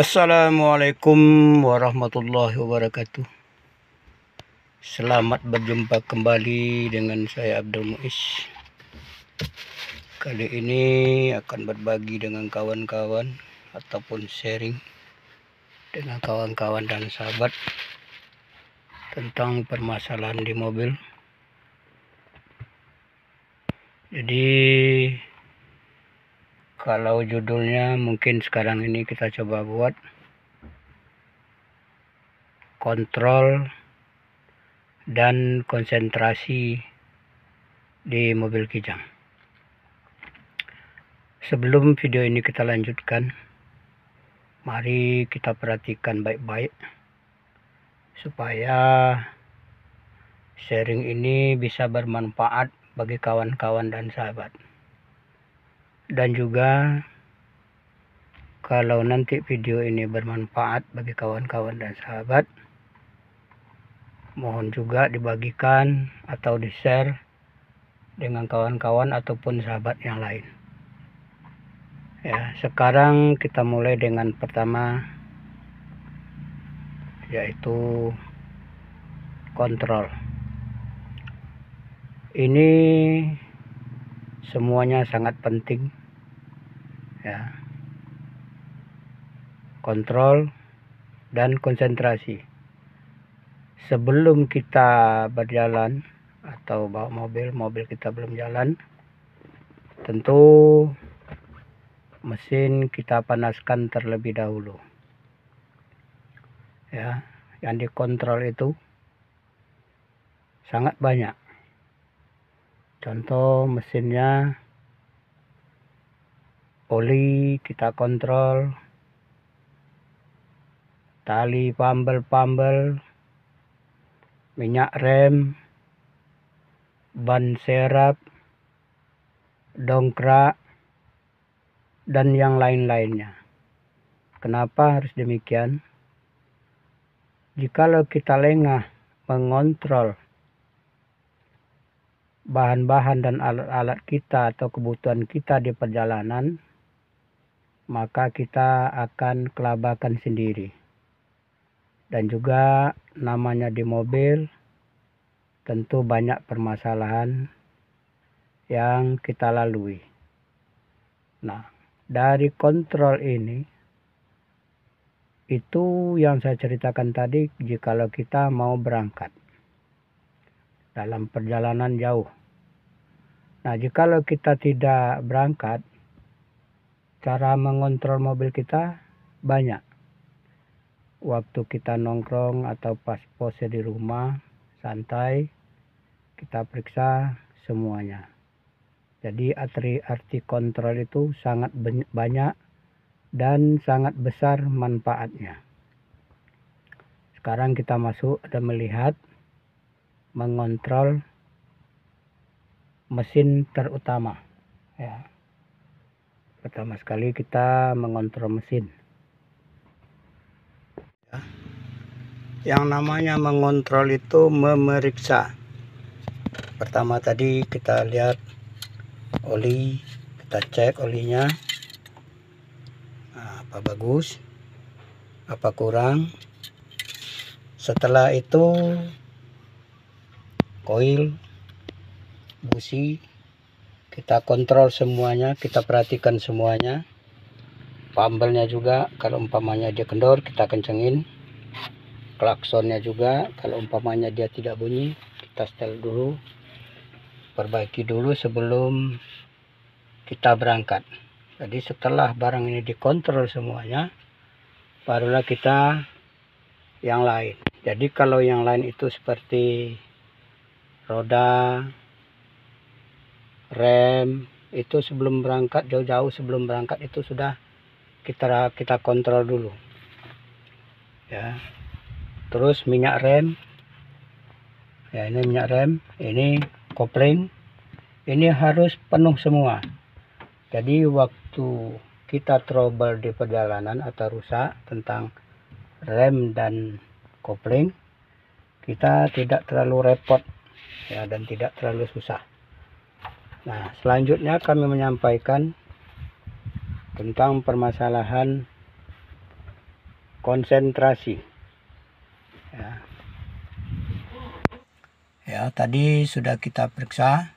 Assalamualaikum warahmatullahi wabarakatuh. Selamat berjumpa kembali dengan saya Abdul Muiz. Kali ini akan berbagi dengan kawan-kawan ataupun sharing dengan kawan-kawan dan sahabat tentang permasalahan di mobil. Jadi kalau judulnya mungkin sekarang ini kita coba buat kontrol dan konsentrasi di mobil Kijang. Sebelum video ini kita lanjutkan, mari kita perhatikan baik-baik supaya sharing ini bisa bermanfaat bagi kawan-kawan dan sahabat. Dan juga kalau nanti video ini bermanfaat bagi kawan-kawan dan sahabat, mohon juga dibagikan atau di-share dengan kawan-kawan ataupun sahabat yang lain. Ya, sekarang kita mulai dengan pertama, yaitu kontrol. Ini semuanya sangat penting, ya. Kontrol dan konsentrasi. Sebelum kita berjalan atau bawa mobil kita belum jalan, tentu mesin kita panaskan terlebih dahulu. Ya, yang dikontrol itu sangat banyak. Contoh mesinnya, oli kita kontrol, tali pambel, minyak rem, ban serep, dongkrak, dan yang lain-lainnya. Kenapa harus demikian? Jikalau kita lengah mengontrol bahan-bahan dan alat-alat kita atau kebutuhan kita di perjalanan, maka kita akan kelabakan sendiri. Dan juga namanya di mobil, tentu banyak permasalahan yang kita lalui. Nah, dari kontrol ini, itu yang saya ceritakan tadi, jikalau kita mau berangkat dalam perjalanan jauh. Nah, jikalau kita tidak berangkat, cara mengontrol mobil kita banyak. Waktu kita nongkrong atau pas pose di rumah, santai, kita periksa semuanya. Jadi arti kontrol itu sangat banyak dan sangat besar manfaatnya. Sekarang kita masuk dan melihat mengontrol mesin terutama. Ya. Pertama sekali kita mengontrol mesin. Yang namanya mengontrol itu memeriksa. Pertama tadi kita lihat oli, kita cek olinya, nah, apa bagus, apa kurang. Setelah itu koil, busi, kita kontrol semuanya, kita perhatikan semuanya. Pambelnya juga, kalau umpamanya dia kendor kita kencengin. Klaksonnya juga, kalau umpamanya dia tidak bunyi, kita setel dulu, perbaiki dulu sebelum kita berangkat. Jadi setelah barang ini dikontrol semuanya, barulah kita yang lain. Jadi kalau yang lain itu seperti roda, rem, itu sebelum berangkat, jauh-jauh sebelum berangkat itu sudah kita kontrol dulu, ya. Terus minyak rem, ya, ini minyak rem, ini kopling, ini harus penuh semua. Jadi waktu kita trouble di perjalanan atau rusak tentang rem dan kopling, kita tidak terlalu repot, ya, dan tidak terlalu susah. Nah, selanjutnya kami menyampaikan tentang permasalahan konsentrasi. Ya, tadi sudah kita periksa,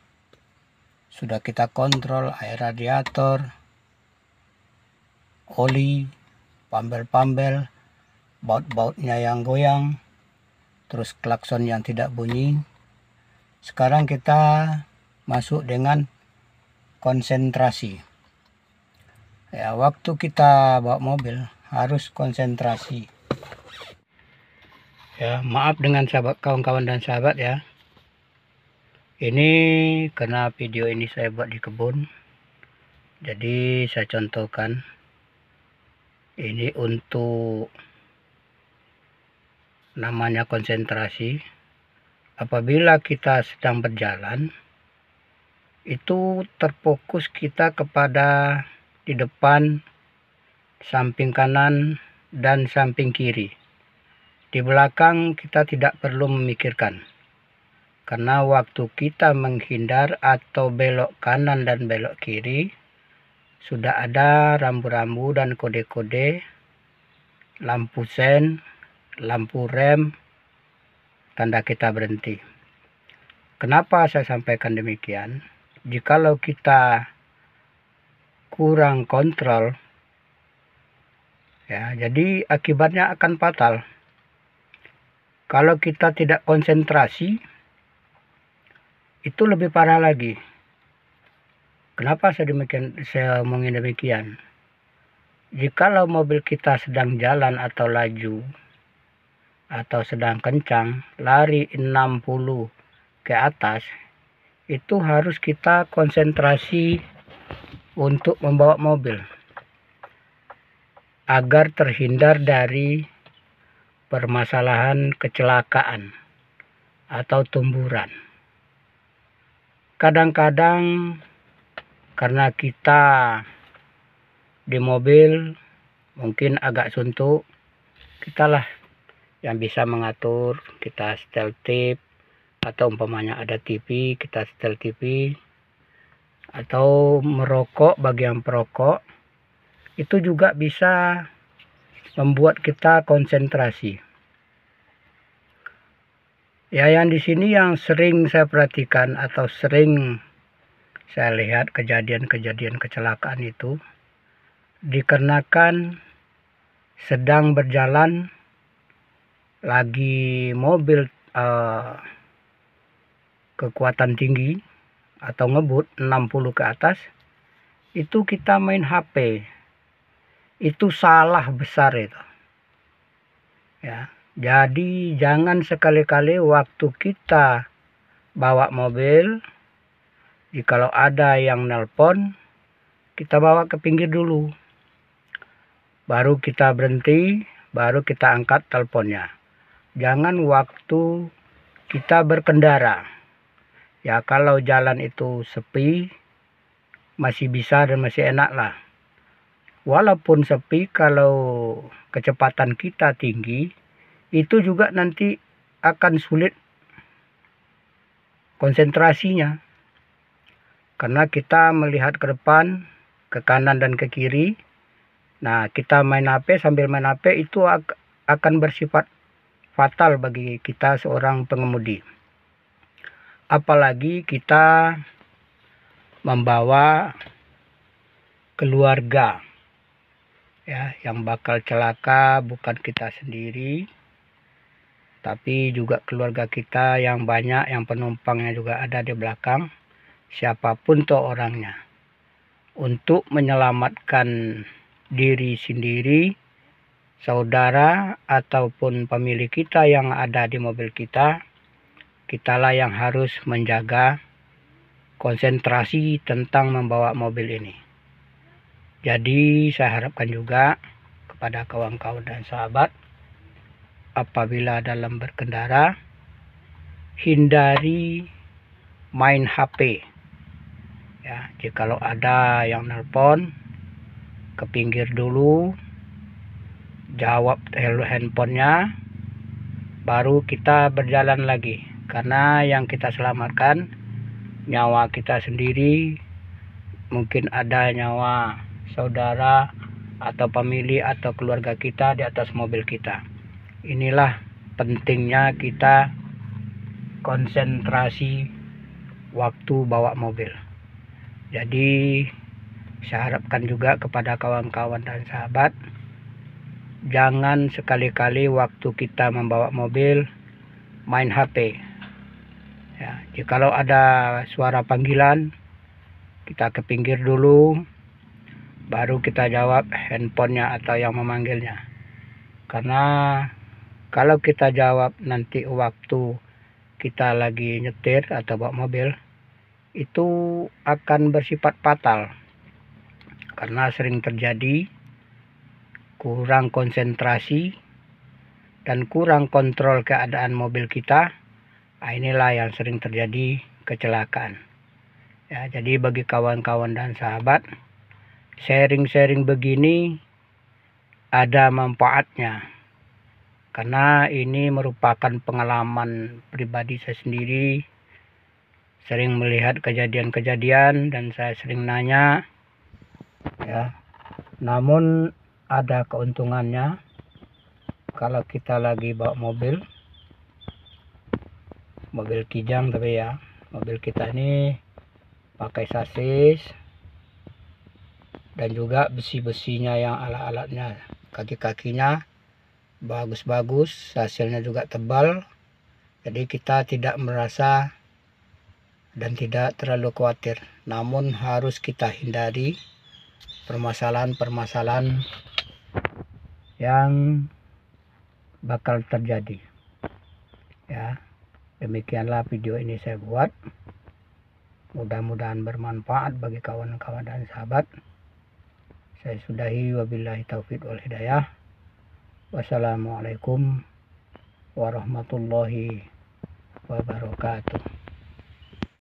sudah kita kontrol air radiator, oli, pambel-pambel, baut-bautnya yang goyang, terus klakson yang tidak bunyi. Sekarang kita masuk dengan konsentrasi. Ya, waktu kita bawa mobil harus konsentrasi. Ya, maaf dengan sahabat, kawan-kawan dan sahabat ya. Ini karena video ini saya buat di kebun, jadi saya contohkan. Ini untuk namanya konsentrasi. Apabila kita sedang berjalan, itu terfokus kita kepada di depan, samping kanan, dan samping kiri. Di belakang kita tidak perlu memikirkan, karena waktu kita menghindar atau belok kanan dan belok kiri, sudah ada rambu-rambu dan kode-kode, lampu sen, lampu rem, tanda kita berhenti. Kenapa saya sampaikan demikian? Jikalau kita kurang kontrol, ya, jadi akibatnya akan fatal. Kalau kita tidak konsentrasi, itu lebih parah lagi. Kenapa saya omongin demikian? Jikalau mobil kita sedang jalan atau laju, atau sedang kencang, lari 60 ke atas, itu harus kita konsentrasi untuk membawa mobil, agar terhindar dari permasalahan kecelakaan atau tumburan. Kadang-kadang karena kita di mobil mungkin agak suntuk, kitalah yang bisa mengatur. Kita setel tip, atau umpamanya ada TV, kita setel TV, atau merokok. Bagi yang perokok, itu juga bisa membuat kita konsentrasi. Ya, yang di sini yang sering saya perhatikan atau sering saya lihat kejadian-kejadian kecelakaan itu dikarenakan sedang berjalan, lagi mobil kekuatan tinggi atau ngebut 60 ke atas, itu kita main HP. Itu salah besar itu. Ya, jadi jangan sekali-kali waktu kita bawa mobil, jikalau ada yang nelpon, kita bawa ke pinggir dulu, baru kita berhenti, baru kita angkat teleponnya. Jangan waktu kita berkendara. Ya, kalau jalan itu sepi, masih bisa dan masih enak lah. Walaupun sepi, kalau kecepatan kita tinggi, itu juga nanti akan sulit konsentrasinya. Karena kita melihat ke depan, ke kanan dan ke kiri. Nah, kita main HP, sambil main HP itu akan bersifat fatal bagi kita seorang pengemudi. Apalagi kita membawa keluarga, ya, yang bakal celaka bukan kita sendiri, tapi juga keluarga kita yang banyak, yang penumpangnya juga ada di belakang. Siapapun tuh orangnya, untuk menyelamatkan diri sendiri, saudara, ataupun pemilik kita yang ada di mobil kita, kitalah yang harus menjaga konsentrasi tentang membawa mobil ini. Jadi saya harapkan juga kepada kawan-kawan dan sahabat, apabila dalam berkendara, hindari main HP. Ya, jikalau ada yang nelpon, ke pinggir dulu, jawab handphonenya, baru kita berjalan lagi. Karena yang kita selamatkan nyawa kita sendiri, mungkin ada nyawa saudara atau family atau keluarga kita di atas mobil kita. Inilah pentingnya kita konsentrasi waktu bawa mobil. Jadi saya harapkan juga kepada kawan-kawan dan sahabat, jangan sekali-kali waktu kita membawa mobil main HP. Ya, jikalau ada suara panggilan, kita ke pinggir dulu, baru kita jawab handphonenya atau yang memanggilnya. Karena kalau kita jawab nanti waktu kita lagi nyetir atau bawa mobil, itu akan bersifat fatal. Karena sering terjadi kurang konsentrasi dan kurang kontrol keadaan mobil kita. Inilah yang sering terjadi kecelakaan. Ya, jadi bagi kawan-kawan dan sahabat, sharing-sharing begini ada manfaatnya. Karena ini merupakan pengalaman pribadi saya sendiri. Sering melihat kejadian-kejadian dan saya sering nanya. Ya, namun ada keuntungannya kalau kita lagi bawa mobil kijang, tapi ya mobil kita ini pakai sasis dan juga besi-besinya yang alat-alatnya, kaki-kakinya bagus-bagus, hasilnya juga tebal. Jadi kita tidak merasa dan tidak terlalu khawatir. Namun harus kita hindari permasalahan-permasalahan yang bakal terjadi. Ya, demikianlah video ini saya buat. Mudah-mudahan bermanfaat bagi kawan-kawan dan sahabat. Saya sudahi, wabillahi taufiq wal hidayah. Wassalamualaikum warahmatullahi wabarakatuh.